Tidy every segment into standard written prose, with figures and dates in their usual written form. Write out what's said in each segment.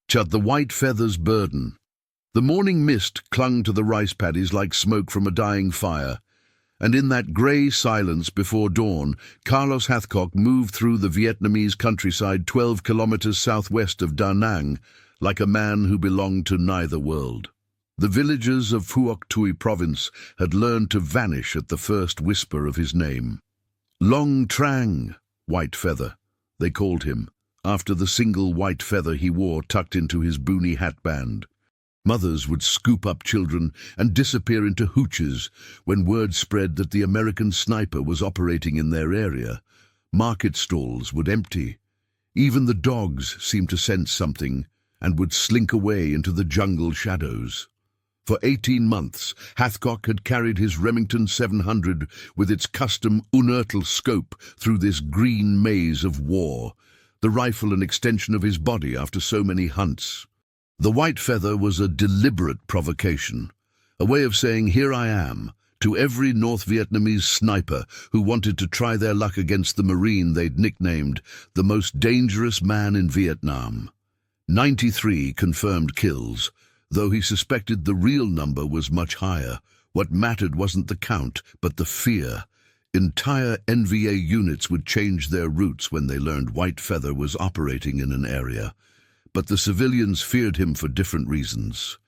Chut, the white feather's burden. The morning mist clung to the rice paddies like smoke from a dying fire, and in that grey silence before dawn, Carlos Hathcock moved through the Vietnamese countryside 12 kilometers southwest of Da Nang, like a man who belonged to neither world. The villagers of Phuoc Tuy province had learned to vanish at the first whisper of his name. Long Trang, White Feather, they called him, after the single white feather he wore tucked into his boonie hatband. Mothers would scoop up children and disappear into hooches when word spread that the American sniper was operating in their area. Market stalls would empty. Even the dogs seemed to sense something and would slink away into the jungle shadows. For 18 months, Hathcock had carried his Remington 700 with its custom unertl scope through this green maze of war, the rifle an extension of his body after so many hunts. The white feather was a deliberate provocation, a way of saying, "Here I am," to every North Vietnamese sniper who wanted to try their luck against the Marine they'd nicknamed the most dangerous man in Vietnam. 93 confirmed kills, though he suspected the real number was much higher. What mattered wasn't the count, but the fear. Entire NVA units would change their routes when they learned White Feather was operating in an area. But the civilians feared him for different reasons.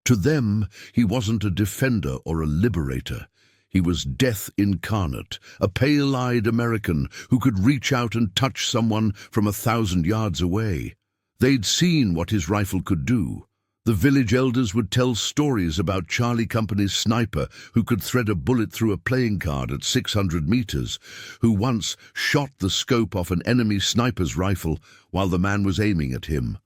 To them, he wasn't a defender or a liberator. He was death incarnate, a pale-eyed American who could reach out and touch someone from 1,000 yards away. They'd seen what his rifle could do. The village elders would tell stories about Charlie Company's sniper who could thread a bullet through a playing card at 600 meters, who once shot the scope off an enemy sniper's rifle while the man was aiming at him.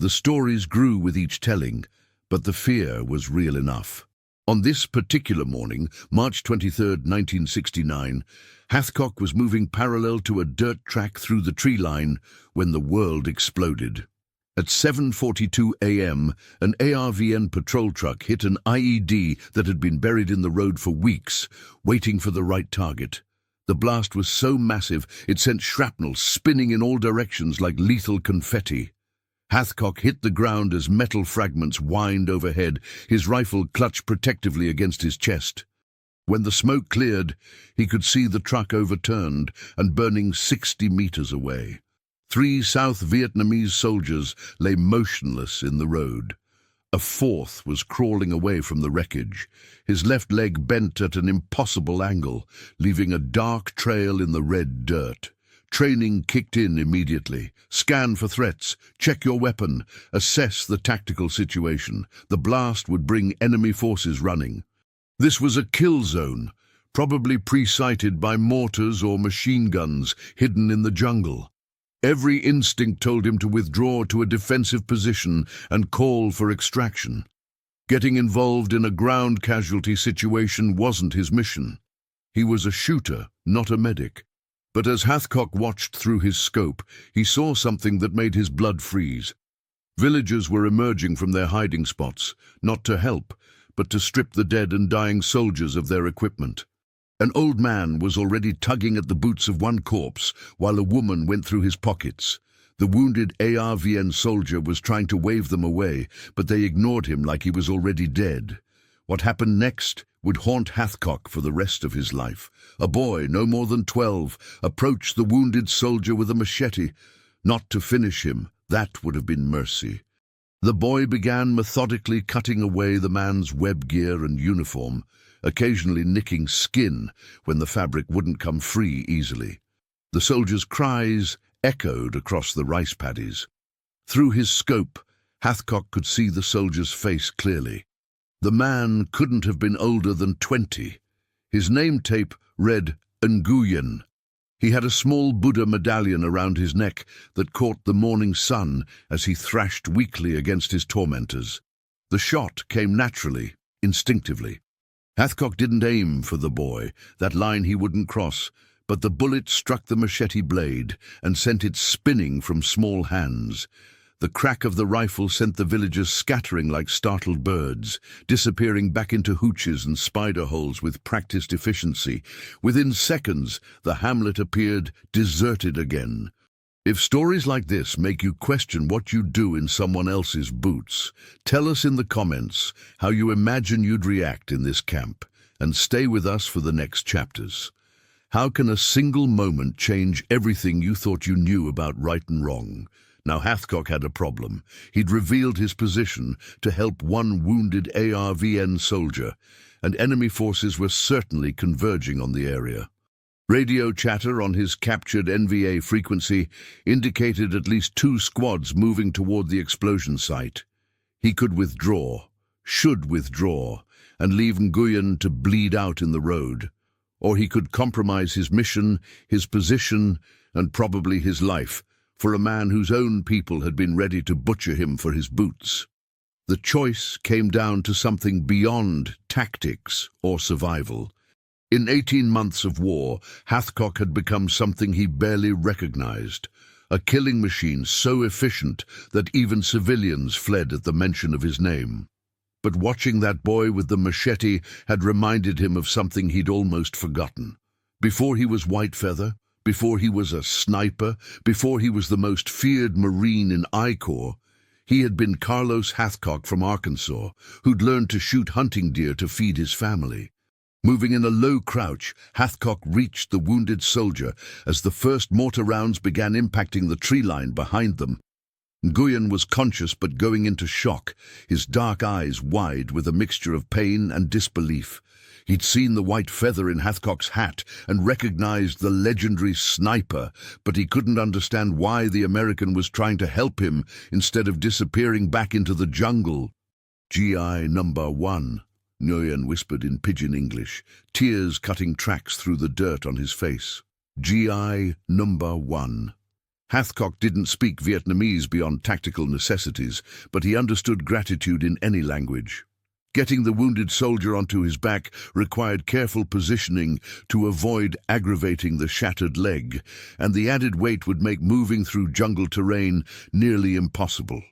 The stories grew with each telling, but the fear was real enough. On this particular morning, March 23, 1969, Hathcock was moving parallel to a dirt track through the tree line when the world exploded. At 7:42 a.m., an ARVN patrol truck hit an IED that had been buried in the road for weeks, waiting for the right target. The blast was so massive it sent shrapnel spinning in all directions like lethal confetti. Hathcock hit the ground as metal fragments whined overhead, his rifle clutched protectively against his chest. When the smoke cleared, he could see the truck overturned and burning 60 meters away. 3 South Vietnamese soldiers lay motionless in the road. A fourth was crawling away from the wreckage, his left leg bent at an impossible angle, leaving a dark trail in the red dirt. Training kicked in immediately. Scan for threats, check your weapon, assess the tactical situation. The blast would bring enemy forces running. This was a kill zone, probably pre-sighted by mortars or machine guns hidden in the jungle. Every instinct told him to withdraw to a defensive position and call for extraction. Getting involved in a ground casualty situation wasn't his mission. He was a shooter, not a medic. But as Hathcock watched through his scope, he saw something that made his blood freeze. Villagers were emerging from their hiding spots, not to help, but to strip the dead and dying soldiers of their equipment. An old man was already tugging at the boots of one corpse, while a woman went through his pockets. The wounded ARVN soldier was trying to wave them away, but they ignored him like he was already dead. What happened next would haunt Hathcock for the rest of his life. A boy, no more than 12, approached the wounded soldier with a machete. Not to finish him, that would have been mercy. The boy began methodically cutting away the man's web gear and uniform, occasionally nicking skin when the fabric wouldn't come free easily. The soldier's cries echoed across the rice paddies. Through his scope, Hathcock could see the soldier's face clearly. The man couldn't have been older than 20. His name tape read Nguyen. He had a small Buddha medallion around his neck that caught the morning sun as he thrashed weakly against his tormentors. The shot came naturally, instinctively. Hathcock didn't aim for the boy, that line he wouldn't cross, but the bullet struck the machete blade and sent it spinning from small hands. The crack of the rifle sent the villagers scattering like startled birds, disappearing back into hooches and spider holes with practiced efficiency. Within seconds, the hamlet appeared deserted again. If stories like this make you question what you'd do in someone else's boots, tell us in the comments how you imagine you'd react in this camp, and stay with us for the next chapters. How can a single moment change everything you thought you knew about right and wrong? Now Hathcock had a problem. He'd revealed his position to help one wounded ARVN soldier, and enemy forces were certainly converging on the area. Radio chatter on his captured NVA frequency indicated at least 2 squads moving toward the explosion site. He could withdraw, should withdraw, and leave Nguyen to bleed out in the road. Or he could compromise his mission, his position, and probably his life, for a man whose own people had been ready to butcher him for his boots. The choice came down to something beyond tactics or survival. In 18 months of war, Hathcock had become something he barely recognized, a killing machine so efficient that even civilians fled at the mention of his name. But watching that boy with the machete had reminded him of something he'd almost forgotten. Before he was Whitefeather, before he was a sniper, before he was the most feared Marine in I Corps, he had been Carlos Hathcock from Arkansas, who'd learned to shoot hunting deer to feed his family. Moving in a low crouch, Hathcock reached the wounded soldier as the first mortar rounds began impacting the tree line behind them. Nguyen was conscious but going into shock, his dark eyes wide with a mixture of pain and disbelief. He'd seen the white feather in Hathcock's hat and recognized the legendary sniper, but he couldn't understand why the American was trying to help him instead of disappearing back into the jungle. "GI number 1. Nguyen whispered in pidgin English, tears cutting tracks through the dirt on his face. "GI number 1. Hathcock didn't speak Vietnamese beyond tactical necessities, but he understood gratitude in any language. Getting the wounded soldier onto his back required careful positioning to avoid aggravating the shattered leg, and the added weight would make moving through jungle terrain nearly impossible.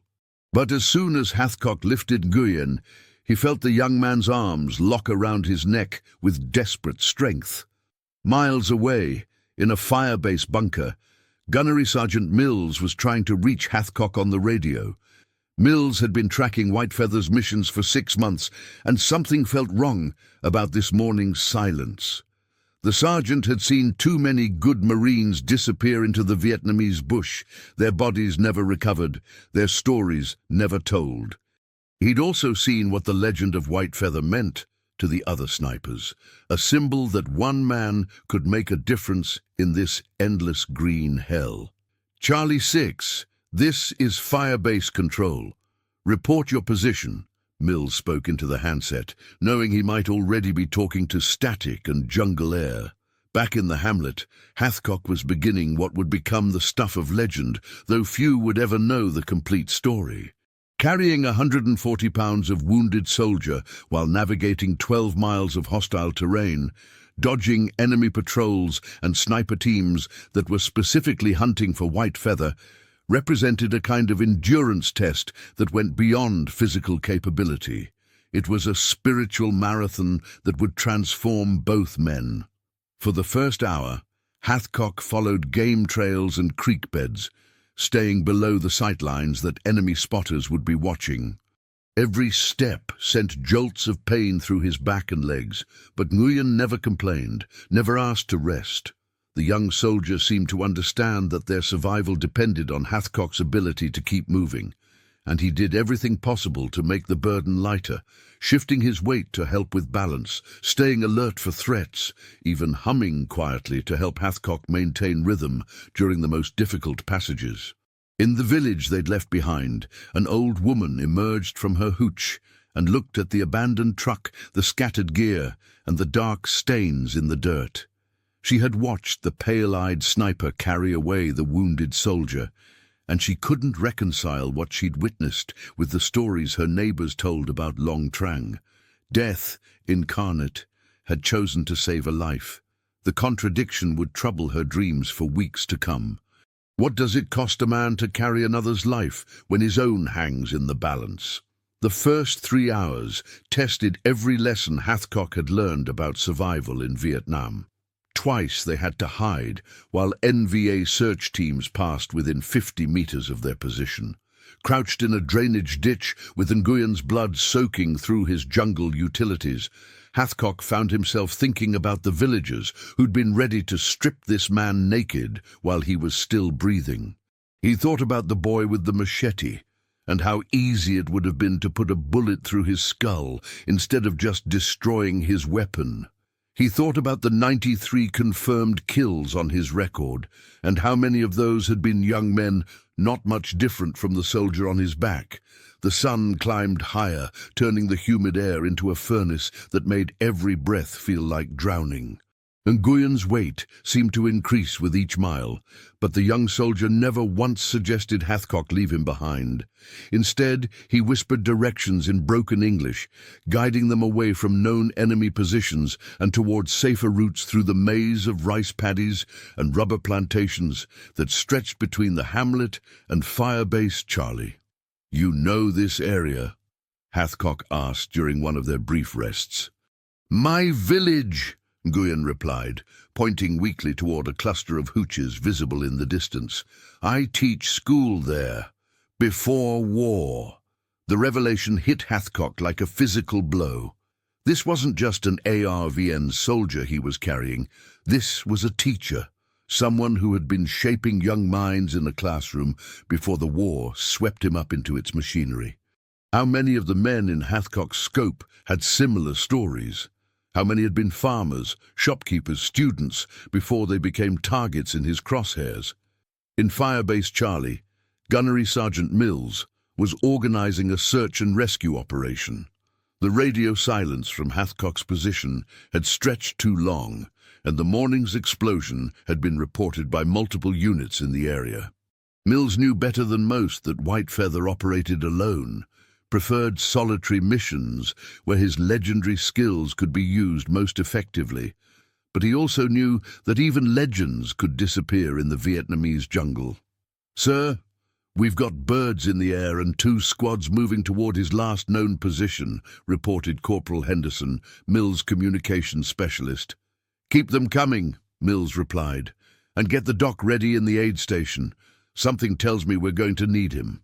But as soon as Hathcock lifted Nguyen, he felt the young man's arms lock around his neck with desperate strength. Miles away, in a firebase bunker, Gunnery Sergeant Mills was trying to reach Hathcock on the radio. Mills had been tracking Whitefeather's missions for 6 months, and something felt wrong about this morning's silence. The sergeant had seen too many good Marines disappear into the Vietnamese bush, their bodies never recovered, their stories never told. He'd also seen what the legend of Whitefeather meant to the other snipers, a symbol that one man could make a difference in this endless green hell. "Charlie 6, this is Firebase Control. Report your position," Mills spoke into the handset, knowing he might already be talking to static and jungle air. Back in the hamlet, Hathcock was beginning what would become the stuff of legend, though few would ever know the complete story. Carrying 140 pounds of wounded soldier while navigating 12 miles of hostile terrain, dodging enemy patrols and sniper teams that were specifically hunting for Whitefeather, represented a kind of endurance test that went beyond physical capability. It was a spiritual marathon that would transform both men. For the first hour, Hathcock followed game trails and creek beds, staying below the sightlines that enemy spotters would be watching. Every step sent jolts of pain through his back and legs, but Nguyen never complained, never asked to rest. The young soldier seemed to understand that their survival depended on Hathcock's ability to keep moving, and he did everything possible to make the burden lighter, shifting his weight to help with balance, staying alert for threats, even humming quietly to help Hathcock maintain rhythm during the most difficult passages. In the village they'd left behind, an old woman emerged from her hooch and looked at the abandoned truck, the scattered gear, and the dark stains in the dirt. She had watched the pale-eyed sniper carry away the wounded soldier, and she couldn't reconcile what she'd witnessed with the stories her neighbors told about Long Trang. Death, incarnate, had chosen to save a life. The contradiction would trouble her dreams for weeks to come. What does it cost a man to carry another's life when his own hangs in the balance? The first 3 hours tested every lesson Hathcock had learned about survival in Vietnam. Twice they had to hide, while NVA search teams passed within 50 meters of their position. Crouched in a drainage ditch, with Nguyen's blood soaking through his jungle utilities, Hathcock found himself thinking about the villagers who'd been ready to strip this man naked while he was still breathing. He thought about the boy with the machete, and how easy it would have been to put a bullet through his skull instead of just destroying his weapon. He thought about the 93 confirmed kills on his record, and how many of those had been young men not much different from the soldier on his back. The sun climbed higher, turning the humid air into a furnace that made every breath feel like drowning. Nguyen's weight seemed to increase with each mile, but the young soldier never once suggested Hathcock leave him behind. Instead, he whispered directions in broken English, guiding them away from known enemy positions and towards safer routes through the maze of rice paddies and rubber plantations that stretched between the hamlet and Firebase Charlie. "You know this area?" Hathcock asked during one of their brief rests. "My village," Nguyen replied, pointing weakly toward a cluster of hooches visible in the distance. "I teach school there. Before war." The revelation hit Hathcock like a physical blow. This wasn't just an ARVN soldier he was carrying. This was a teacher. Someone who had been shaping young minds in a classroom before the war swept him up into its machinery. How many of the men in Hathcock's scope had similar stories? How many had been farmers, shopkeepers, students before they became targets in his crosshairs? In Firebase Charlie, Gunnery Sergeant Mills was organizing a search and rescue operation. The radio silence from Hathcock's position had stretched too long, and the morning's explosion had been reported by multiple units in the area. Mills knew better than most that Whitefeather operated alone, preferred solitary missions where his legendary skills could be used most effectively. But he also knew that even legends could disappear in the Vietnamese jungle. "Sir, we've got birds in the air and 2 squads moving toward his last known position," reported Corporal Henderson, Mills' communications specialist. "Keep them coming," Mills replied, "and get the doc ready in the aid station. Something tells me we're going to need him."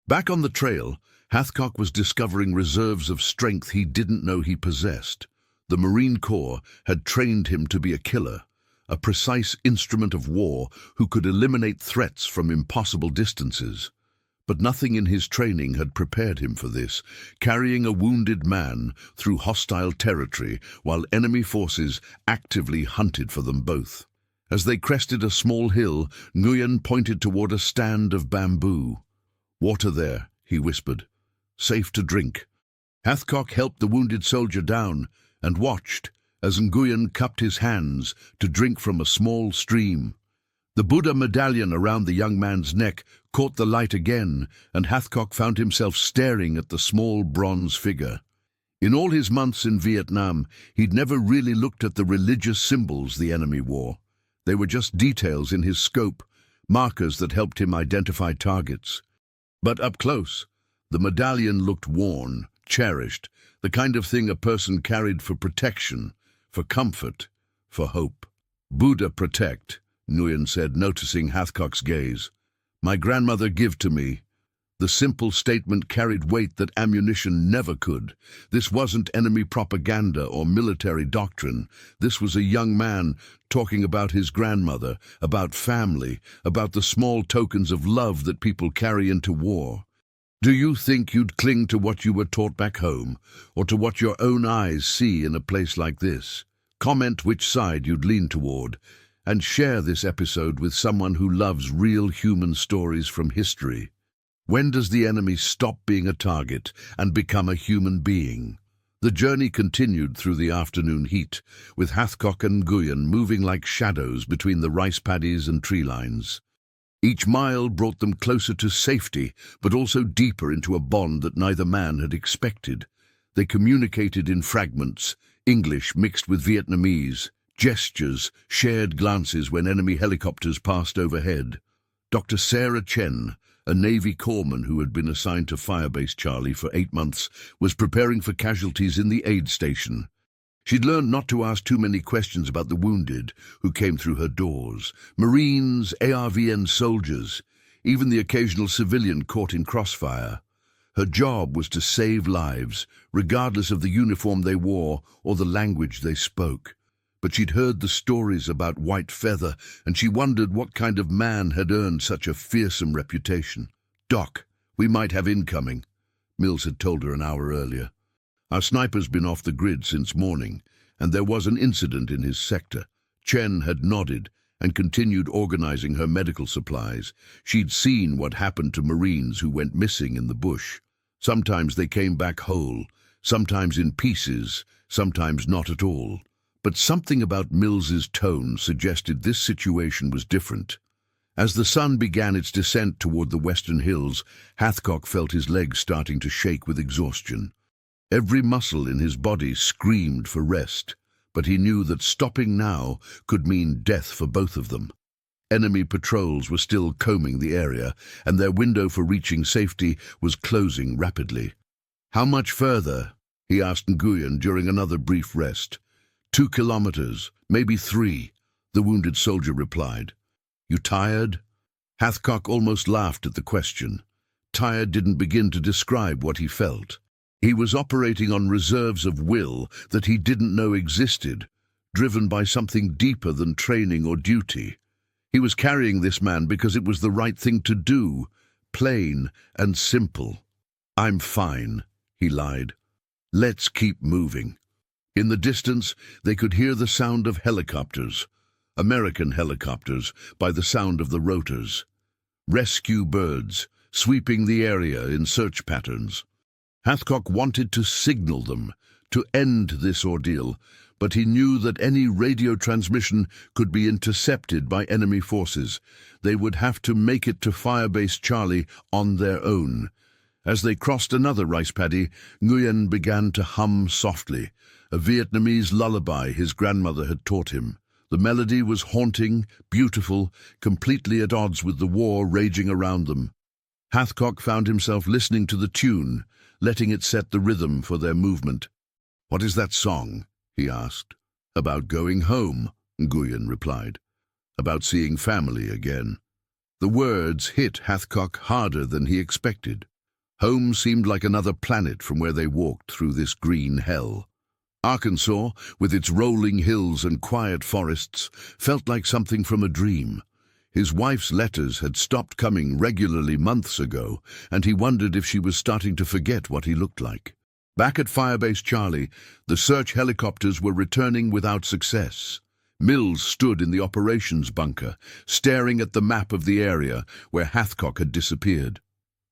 Back on the trail, Hathcock was discovering reserves of strength he didn't know he possessed. The Marine Corps had trained him to be a killer, a precise instrument of war who could eliminate threats from impossible distances. But nothing in his training had prepared him for this, carrying a wounded man through hostile territory while enemy forces actively hunted for them both. As they crested a small hill, Nguyen pointed toward a stand of bamboo. "Water there," he whispered. "Safe to drink." Hathcock helped the wounded soldier down and watched as Nguyen cupped his hands to drink from a small stream. The Buddha medallion around the young man's neck caught the light again, and Hathcock found himself staring at the small bronze figure. In all his months in Vietnam, he'd never really looked at the religious symbols the enemy wore. They were just details in his scope, markers that helped him identify targets. But up close, the medallion looked worn, cherished, the kind of thing a person carried for protection, for comfort, for hope. "Buddha protect," Nguyen said, noticing Hathcock's gaze. "My grandmother give to me." The simple statement carried weight that ammunition never could. This wasn't enemy propaganda or military doctrine. This was a young man talking about his grandmother, about family, about the small tokens of love that people carry into war. "Do you think you'd cling to what you were taught back home, or to what your own eyes see in a place like this? Comment which side you'd lean toward, and share this episode with someone who loves real human stories from history. When does the enemy stop being a target and become a human being? The journey continued through the afternoon heat, with Hathcock and Nguyen moving like shadows between the rice paddies and tree lines. Each mile brought them closer to safety, but also deeper into a bond that neither man had expected. They communicated in fragments, English mixed with Vietnamese, gestures, shared glances when enemy helicopters passed overhead. Dr. Sarah Chen, a Navy corpsman who had been assigned to Firebase Charlie for 8 months, was preparing for casualties in the aid station. She'd learned not to ask too many questions about the wounded who came through her doors. Marines, ARVN soldiers, even the occasional civilian caught in crossfire. Her job was to save lives, regardless of the uniform they wore or the language they spoke. But she'd heard the stories about White Feather, and she wondered what kind of man had earned such a fearsome reputation. "Doc, we might have incoming," Mills had told her an hour earlier. "Our sniper's been off the grid since morning, and there was an incident in his sector." Chen had nodded and continued organizing her medical supplies. She'd seen what happened to Marines who went missing in the bush. Sometimes they came back whole, sometimes in pieces, sometimes not at all. But something about Mills's tone suggested this situation was different. As the sun began its descent toward the western hills, Hathcock felt his legs starting to shake with exhaustion. Every muscle in his body screamed for rest, but he knew that stopping now could mean death for both of them. Enemy patrols were still combing the area, and their window for reaching safety was closing rapidly. "How much further?" he asked Nguyen during another brief rest. 2 kilometers, maybe 3, the wounded soldier replied. "You tired?" Hathcock almost laughed at the question. Tired didn't begin to describe what he felt. He was operating on reserves of will that he didn't know existed, driven by something deeper than training or duty. He was carrying this man because it was the right thing to do, plain and simple. "I'm fine," he lied. "Let's keep moving." In the distance, they could hear the sound of helicopters, American helicopters, by the sound of the rotors. Rescue birds, sweeping the area in search patterns. Hathcock wanted to signal them, to end this ordeal, but he knew that any radio transmission could be intercepted by enemy forces. They would have to make it to Firebase Charlie on their own. As they crossed another rice paddy, Nguyen began to hum softly, a Vietnamese lullaby his grandmother had taught him. The melody was haunting, beautiful, completely at odds with the war raging around them. Hathcock found himself listening to the tune, letting it set the rhythm for their movement. "What is that song?" he asked. "About going home," Nguyen replied. "About seeing family again." The words hit Hathcock harder than he expected. Home seemed like another planet from where they walked through this green hell. Arkansas, with its rolling hills and quiet forests, felt like something from a dream. His wife's letters had stopped coming regularly months ago, and he wondered if she was starting to forget what he looked like. Back at Firebase Charlie, the search helicopters were returning without success. Mills stood in the operations bunker, staring at the map of the area where Hathcock had disappeared.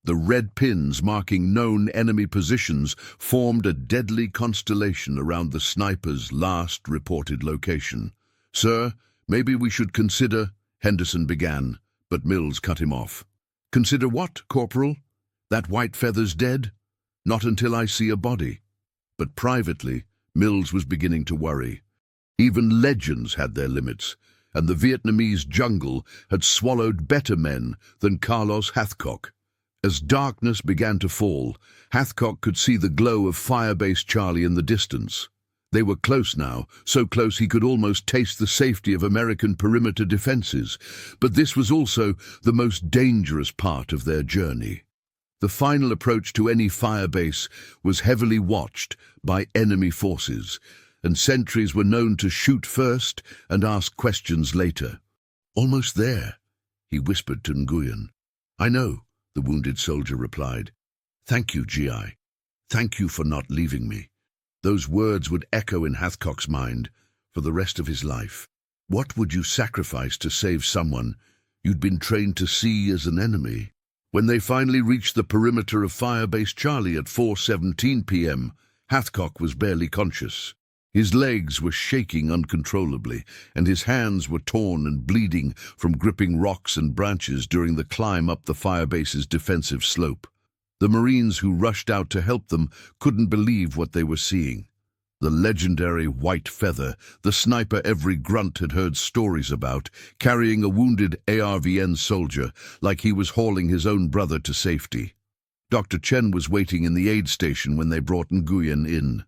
The red pins marking known enemy positions formed a deadly constellation around the sniper's last reported location. "Sir, maybe we should consider—" Henderson began, but Mills cut him off. "Consider what, Corporal? That White Feather's dead? Not until I see a body." But privately, Mills was beginning to worry. Even legends had their limits, and the Vietnamese jungle had swallowed better men than Carlos Hathcock. As darkness began to fall, Hathcock could see the glow of Firebase Charlie in the distance. They were close now, so close he could almost taste the safety of American perimeter defenses, but this was also the most dangerous part of their journey. The final approach to any firebase was heavily watched by enemy forces, and sentries were known to shoot first and ask questions later. "Almost there," he whispered to Nguyen. "I know," the wounded soldier replied. "Thank you, GI. Thank you for not leaving me." Those words would echo in Hathcock's mind for the rest of his life. What would you sacrifice to save someone you'd been trained to see as an enemy? When they finally reached the perimeter of Firebase Charlie at 4:17 p.m., Hathcock was barely conscious. His legs were shaking uncontrollably, and his hands were torn and bleeding from gripping rocks and branches during the climb up the firebase's defensive slope. The Marines who rushed out to help them couldn't believe what they were seeing. The legendary White Feather, the sniper every grunt had heard stories about, carrying a wounded ARVN soldier like he was hauling his own brother to safety. Dr. Chen was waiting in the aid station when they brought Nguyen in.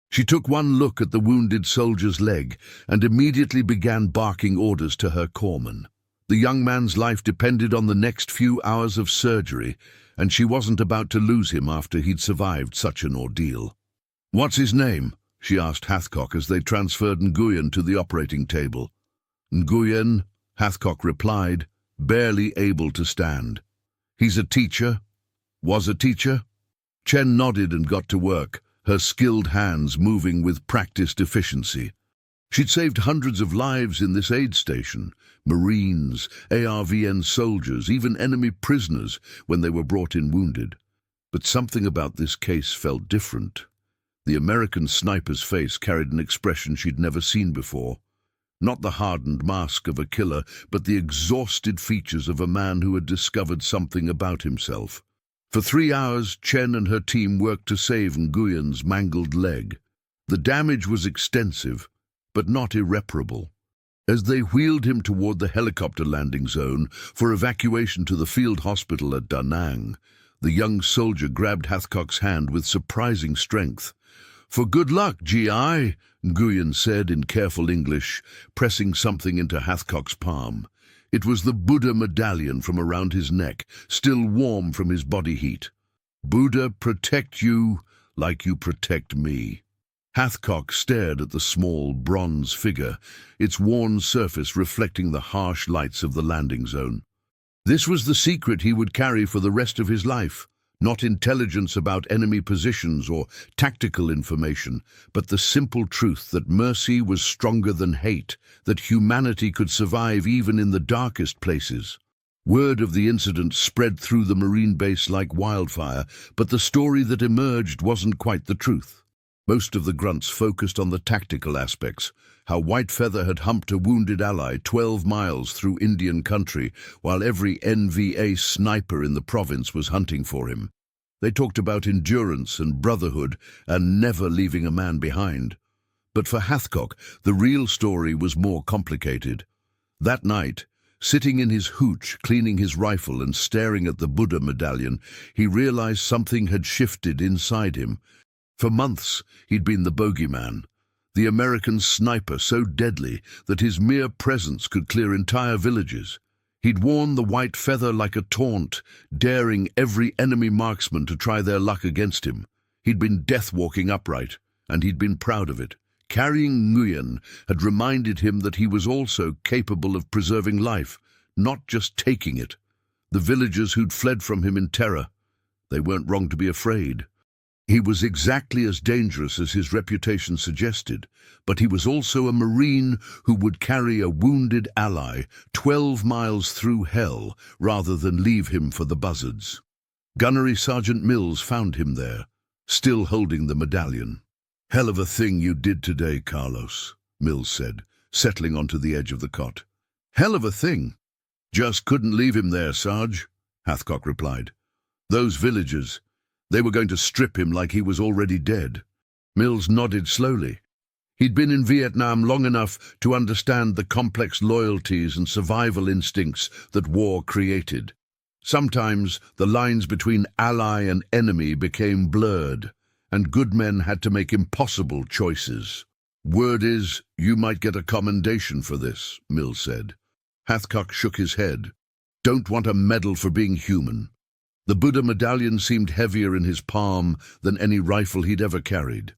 She took one look at the wounded soldier's leg and immediately began barking orders to her corpsman. The young man's life depended on the next few hours of surgery, and she wasn't about to lose him after he'd survived such an ordeal. "What's his name?" she asked Hathcock as they transferred Nguyen to the operating table. "Nguyen," Hathcock replied, barely able to stand. "He's a teacher? Was a teacher?" Chen nodded and got to work, her skilled hands moving with practiced efficiency. She'd saved hundreds of lives in this aid station, Marines, ARVN soldiers, even enemy prisoners when they were brought in wounded. But something about this case felt different. The American sniper's face carried an expression she'd never seen before. Not the hardened mask of a killer, but the exhausted features of a man who had discovered something about himself. For 3 hours, Chen and her team worked to save Nguyen's mangled leg. The damage was extensive, but not irreparable. As they wheeled him toward the helicopter landing zone for evacuation to the field hospital at Da Nang, the young soldier grabbed Hathcock's hand with surprising strength. "For good luck, GI," Nguyen said in careful English, pressing something into Hathcock's palm. It was the Buddha medallion from around his neck, still warm from his body heat. "Buddha protect you like you protect me." Hathcock stared at the small, bronze figure, its worn surface reflecting the harsh lights of the landing zone. This was the secret he would carry for the rest of his life. Not intelligence about enemy positions or tactical information, but the simple truth that mercy was stronger than hate, that humanity could survive even in the darkest places. Word of the incident spread through the Marine base like wildfire, but the story that emerged wasn't quite the truth. Most of the grunts focused on the tactical aspects, how Whitefeather had humped a wounded ally 12 miles through Indian country, while every NVA sniper in the province was hunting for him. They talked about endurance and brotherhood and never leaving a man behind. But for Hathcock, the real story was more complicated. That night, sitting in his hooch, cleaning his rifle and staring at the Buddha medallion, he realized something had shifted inside him. For months, he'd been the bogeyman, the American sniper so deadly that his mere presence could clear entire villages. He'd worn the white feather like a taunt, daring every enemy marksman to try their luck against him. He'd been death-walking upright, and he'd been proud of it. Carrying Nguyen had reminded him that he was also capable of preserving life, not just taking it. The villagers who'd fled from him in terror, they weren't wrong to be afraid. He was exactly as dangerous as his reputation suggested, but he was also a Marine who would carry a wounded ally 12 miles through hell rather than leave him for the buzzards. Gunnery Sergeant Mills found him there, still holding the medallion. "Hell of a thing you did today, Carlos," Mills said, settling onto the edge of the cot. "Hell of a thing. Just couldn't leave him there, Sarge," Hathcock replied. "Those villagers, they were going to strip him like he was already dead." Mills nodded slowly. He'd been in Vietnam long enough to understand the complex loyalties and survival instincts that war created. Sometimes the lines between ally and enemy became blurred, and good men had to make impossible choices. "Word is, you might get a commendation for this," Mills said. Hathcock shook his head. "Don't want a medal for being human." The Buddha medallion seemed heavier in his palm than any rifle he'd ever carried.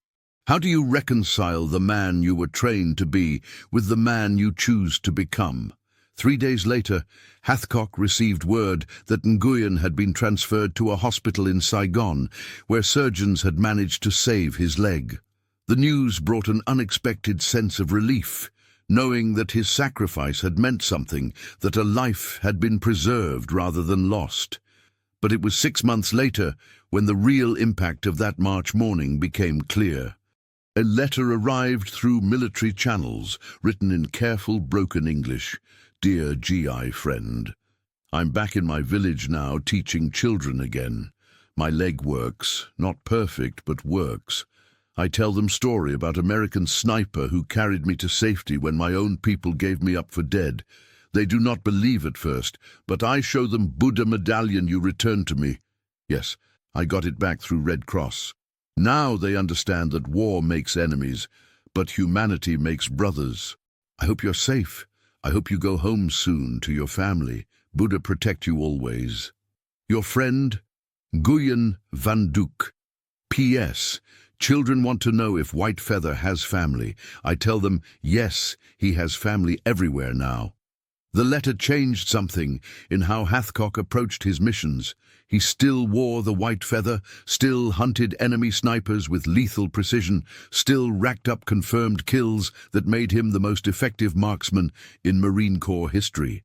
"How do you reconcile the man you were trained to be with the man you choose to become?" 3 days later, Hathcock received word that Nguyen had been transferred to a hospital in Saigon, where surgeons had managed to save his leg. The news brought an unexpected sense of relief, knowing that his sacrifice had meant something, that a life had been preserved rather than lost. But it was 6 months later when the real impact of that March morning became clear. A letter arrived through military channels, written in careful, broken English. "Dear GI friend, I'm back in my village now, teaching children again. My leg works, not perfect, but works. I tell them story about American sniper who carried me to safety when my own people gave me up for dead. They do not believe at first, but I show them Buddha medallion you returned to me. Yes, I got it back through Red Cross. Now they understand that war makes enemies, but humanity makes brothers. I hope you're safe. I hope you go home soon to your family. Buddha protect you always. Your friend, Nguyen Van Duc. P.S. Children want to know if Whitefeather has family. I tell them, yes, he has family everywhere now. The letter changed something in how Hathcock approached his missions. He still wore the white feather, still hunted enemy snipers with lethal precision, still racked up confirmed kills that made him the most effective marksman in Marine Corps history.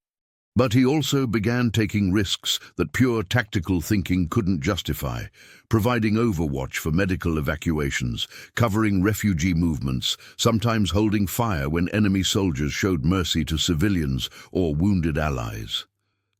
But he also began taking risks that pure tactical thinking couldn't justify, providing overwatch for medical evacuations, covering refugee movements, sometimes holding fire when enemy soldiers showed mercy to civilians or wounded allies.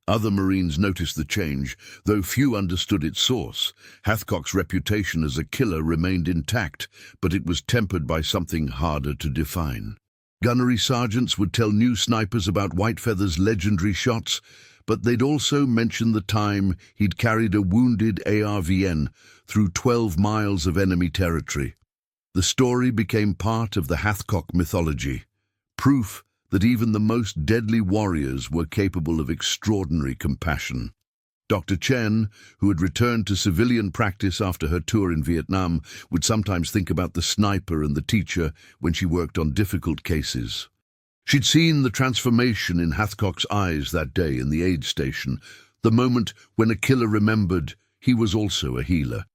Other Marines noticed the change, though few understood its source. Hathcock's reputation as a killer remained intact, but it was tempered by something harder to define. Gunnery sergeants would tell new snipers about Whitefeather's legendary shots, but they'd also mention the time he'd carried a wounded ARVN through 12 miles of enemy territory. The story became part of the Hathcock mythology, proof that even the most deadly warriors were capable of extraordinary compassion. Dr. Chen, who had returned to civilian practice after her tour in Vietnam, would sometimes think about the sniper and the teacher when she worked on difficult cases. She'd seen the transformation in Hathcock's eyes that day in the aid station, the moment when a killer remembered he was also a healer.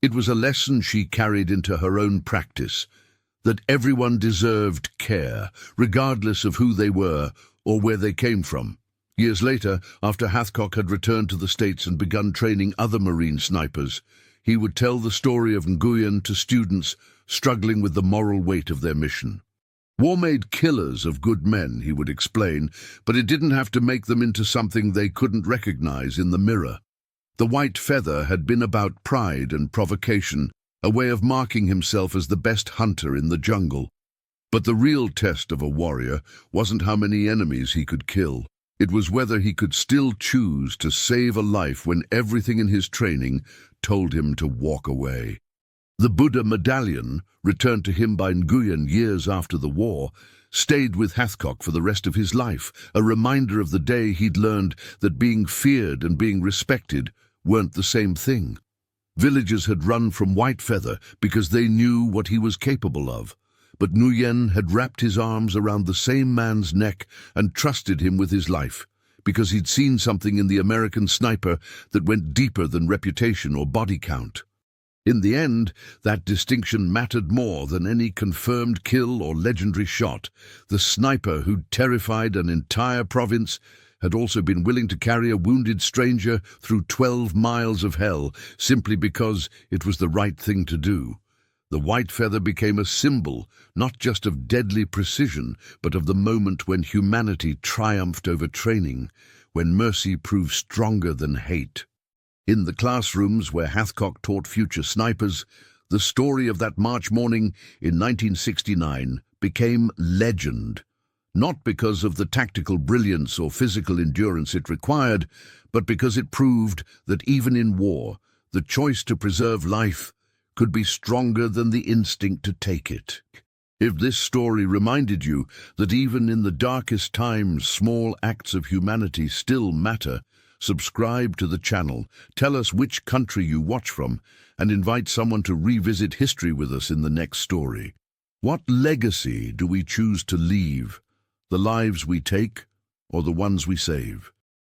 It was a lesson she carried into her own practice, that everyone deserved care, regardless of who they were or where they came from. Years later, after Hathcock had returned to the States and begun training other Marine snipers, he would tell the story of Nguyen to students struggling with the moral weight of their mission. War made killers of good men, he would explain, but it didn't have to make them into something they couldn't recognize in the mirror. The white feather had been about pride and provocation, a way of marking himself as the best hunter in the jungle. But the real test of a warrior wasn't how many enemies he could kill. It was whether he could still choose to save a life when everything in his training told him to walk away. The Buddha medallion, returned to him by Nguyen years after the war, stayed with Hathcock for the rest of his life, a reminder of the day he'd learned that being feared and being respected weren't the same thing. Villagers had run from Whitefeather because they knew what he was capable of. But Nguyen had wrapped his arms around the same man's neck and trusted him with his life, because he'd seen something in the American sniper that went deeper than reputation or body count. In the end, that distinction mattered more than any confirmed kill or legendary shot. The sniper who'd terrified an entire province had also been willing to carry a wounded stranger through 12 miles of hell simply because it was the right thing to do. The white feather became a symbol, not just of deadly precision, but of the moment when humanity triumphed over training, when mercy proved stronger than hate. In the classrooms where Hathcock taught future snipers, the story of that March morning in 1969 became legend, not because of the tactical brilliance or physical endurance it required, but because it proved that even in war, the choice to preserve life could be stronger than the instinct to take it. If this story reminded you that even in the darkest times small acts of humanity still matter, subscribe to the channel, tell us which country you watch from, and invite someone to revisit history with us in the next story. What legacy do we choose to leave? The lives we take or the ones we save?